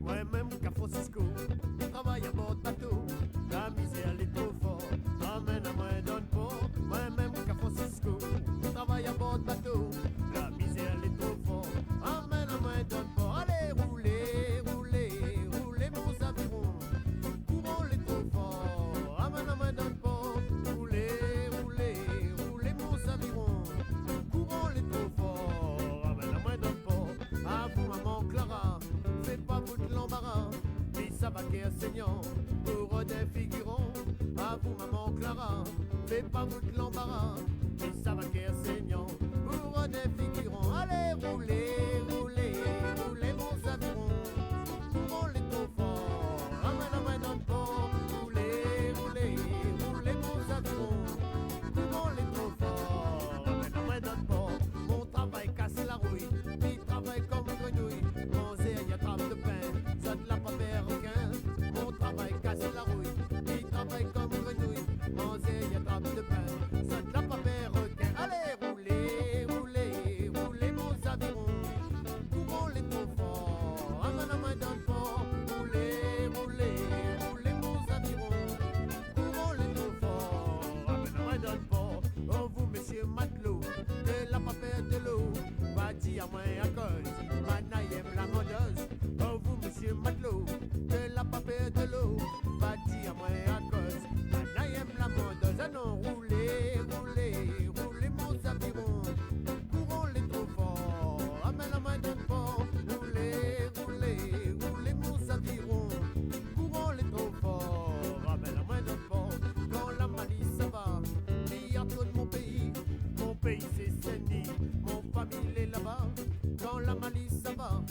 Moi-même qu'à Francisco, travaille à bord de bateau. La misère est trop fort, amène à moi donne pas. Moi-même qu'à Francisco, travaille à bord de bateau. La misère est trop fort, amène à moi donne pas. Allez, roulez, roulez, roulez mon aviron. Courant les trop fort, amène à moi donne pas. Roulez, roulez, roulez mon aviron. Courant les trop fort, amène à moi donne pas. À vous maman Clara, fais pas vous de l'embarras, puis ça va qu'est enseignant pour des figurants. À vous maman Clara, fais pas vous de l'embarras, puis ça va qu'est enseignant pour des figurants. Allez, roulez, roulez, roulez mon aviron. Courons les trop forts, ramène à main dans le port. Roulez, roulez, roulez mon aviron. Courons les trop forts, ramène à main dans le port. Mon travail casse la rouille, puis travaille comme grenouille. Manger, y a trappe de pain, ça de la pas perroquin. Mon travail casse la rouille, puis travaille comme grenouille. Manger, y a trappe de pain, ça de la pas perroquin. Allez, roulez, roulez, roulez mon aviron. Courons les trop forts, ramène à main dans le port. Roulez, roulez, roulez mon aviron. Courons les trop forts, ramène à main dans le port. Oh vous messieurs matelots, de la papier de l'eau, va dire à moi à cause, manaïem la modeuse. Oh vous messieurs matelots, de la papier de l'eau, va dire à moi à cause, manaïem la modeuse. Ah non, roulez, roulez, roulez mon aviron. Courons les trop forts, ramène la main dans le port. Roulez, roulez, roulez mon aviron. Courons les trop forts, ramène la main dans le port. Quand la malice ça va, il y a tout de mon pays c'est Saint-Denis, mon famille est là-bas. Quand la malice ça va,